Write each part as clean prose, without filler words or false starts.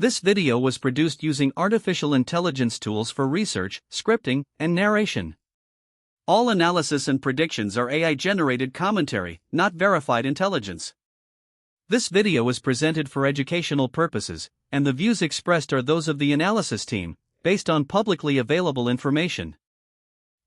This video was produced using artificial intelligence tools for research, scripting, and narration. All analysis and predictions are AI-generated commentary, not verified intelligence. This video is presented for educational purposes, and the views expressed are those of the analysis team, based on publicly available information.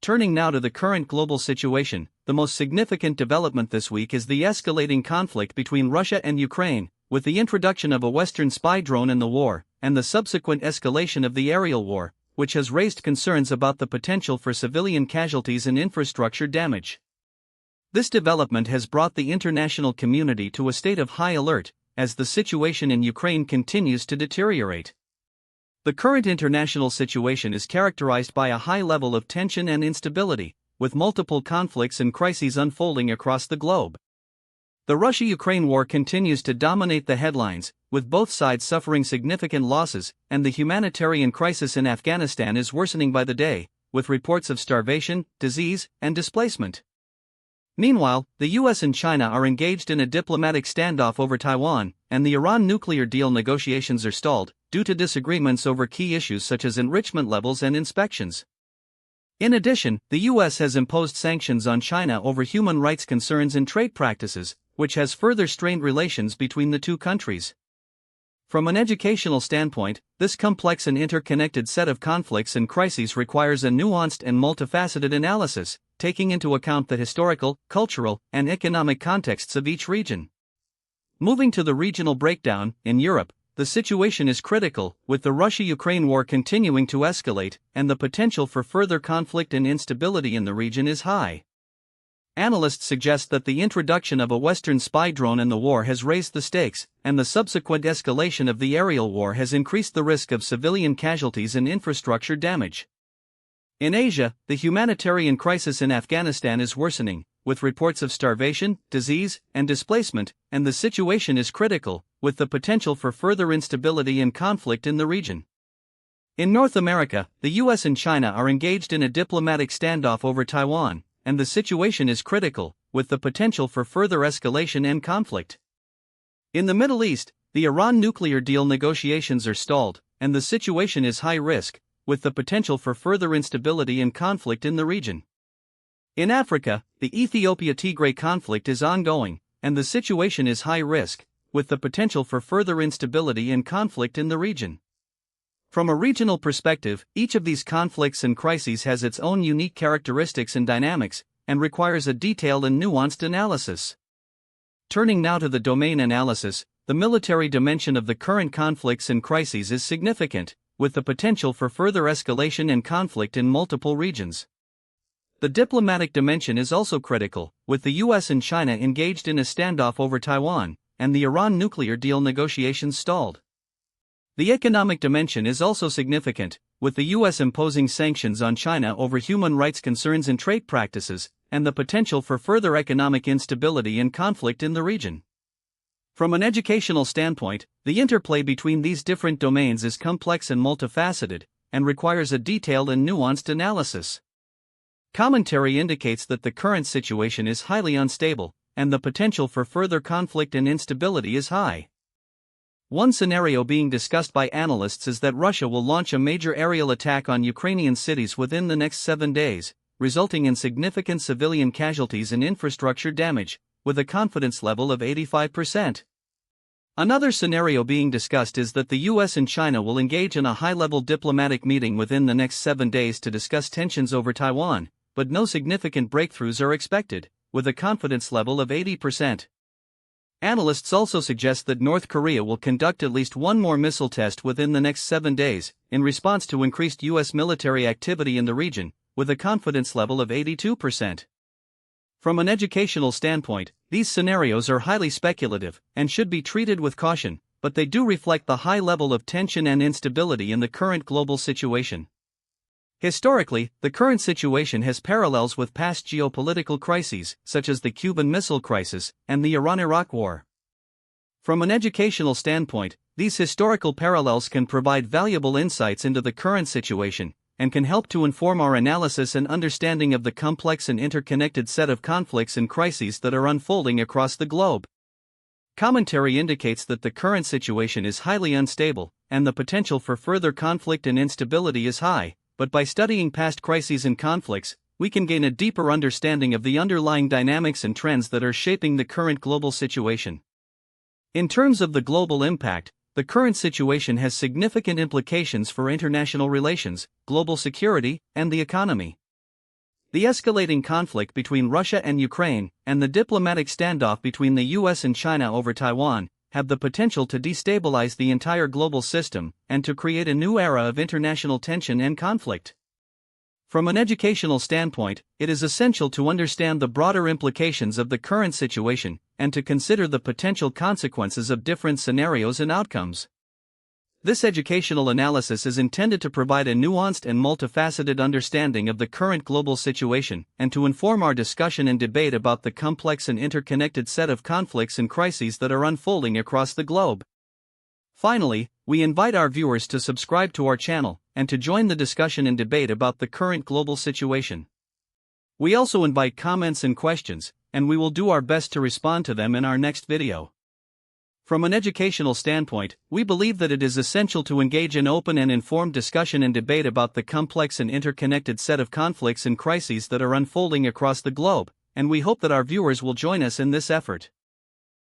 Turning now to the current global situation, the most significant development this week is the escalating conflict between Russia and Ukraine, with the introduction of a Western spy drone in the war, and the subsequent escalation of the aerial war, which has raised concerns about the potential for civilian casualties and infrastructure damage. This development has brought the international community to a state of high alert, as the situation in Ukraine continues to deteriorate. The current international situation is characterized by a high level of tension and instability, with multiple conflicts and crises unfolding across the globe. The Russia-Ukraine war continues to dominate the headlines, with both sides suffering significant losses, and the humanitarian crisis in Afghanistan is worsening by the day, with reports of starvation, disease, and displacement. Meanwhile, the US and China are engaged in a diplomatic standoff over Taiwan, and the Iran nuclear deal negotiations are stalled, due to disagreements over key issues such as enrichment levels and inspections. In addition, the US has imposed sanctions on China over human rights concerns and trade practices, which has further strained relations between the two countries. From an educational standpoint, this complex and interconnected set of conflicts and crises requires a nuanced and multifaceted analysis, taking into account the historical, cultural, and economic contexts of each region. Moving to the regional breakdown, in Europe, the situation is critical, with the Russia-Ukraine war continuing to escalate, and the potential for further conflict and instability in the region is high. Analysts suggest that the introduction of a Western spy drone in the war has raised the stakes, and the subsequent escalation of the aerial war has increased the risk of civilian casualties and infrastructure damage. In Asia, the humanitarian crisis in Afghanistan is worsening, with reports of starvation, disease, and displacement, and the situation is critical, with the potential for further instability and conflict in the region. In North America, the US and China are engaged in a diplomatic standoff over Taiwan, and the situation is critical, with the potential for further escalation and conflict. In the Middle East, the Iran nuclear deal negotiations are stalled, and the situation is high risk, with the potential for further instability and conflict in the region. In Africa, the Ethiopia-Tigray conflict is ongoing, and the situation is high risk, with the potential for further instability and conflict in the region. From a regional perspective, each of these conflicts and crises has its own unique characteristics and dynamics, and requires a detailed and nuanced analysis. Turning now to the domain analysis, the military dimension of the current conflicts and crises is significant, with the potential for further escalation and conflict in multiple regions. The diplomatic dimension is also critical, with the US and China engaged in a standoff over Taiwan, and the Iran nuclear deal negotiations stalled. The economic dimension is also significant, with the US imposing sanctions on China over human rights concerns and trade practices, and the potential for further economic instability and conflict in the region. From an educational standpoint, the interplay between these different domains is complex and multifaceted, and requires a detailed and nuanced analysis. Commentary indicates that the current situation is highly unstable, and the potential for further conflict and instability is high. One scenario being discussed by analysts is that Russia will launch a major aerial attack on Ukrainian cities within the next 7 days, resulting in significant civilian casualties and infrastructure damage, with a confidence level of 85%. Another scenario being discussed is that the US and China will engage in a high-level diplomatic meeting within the next 7 days to discuss tensions over Taiwan, but no significant breakthroughs are expected, with a confidence level of 80%. Analysts also suggest that North Korea will conduct at least one more missile test within the next 7 days, in response to increased US military activity in the region, with a confidence level of 82%. From an educational standpoint, these scenarios are highly speculative, and should be treated with caution, but they do reflect the high level of tension and instability in the current global situation. Historically, the current situation has parallels with past geopolitical crises, such as the Cuban Missile Crisis and the Iran-Iraq War. From an educational standpoint, these historical parallels can provide valuable insights into the current situation, and can help to inform our analysis and understanding of the complex and interconnected set of conflicts and crises that are unfolding across the globe. Commentary indicates that the current situation is highly unstable, and the potential for further conflict and instability is high, but by studying past crises and conflicts, we can gain a deeper understanding of the underlying dynamics and trends that are shaping the current global situation. In terms of the global impact, the current situation has significant implications for international relations, global security, and the economy. The escalating conflict between Russia and Ukraine, and the diplomatic standoff between the US and China over Taiwan, have the potential to destabilize the entire global system and to create a new era of international tension and conflict. From an educational standpoint, it is essential to understand the broader implications of the current situation and to consider the potential consequences of different scenarios and outcomes. This educational analysis is intended to provide a nuanced and multifaceted understanding of the current global situation and to inform our discussion and debate about the complex and interconnected set of conflicts and crises that are unfolding across the globe. Finally, we invite our viewers to subscribe to our channel and to join the discussion and debate about the current global situation. We also invite comments and questions, and we will do our best to respond to them in our next video. From an educational standpoint, we believe that it is essential to engage in open and informed discussion and debate about the complex and interconnected set of conflicts and crises that are unfolding across the globe, and we hope that our viewers will join us in this effort.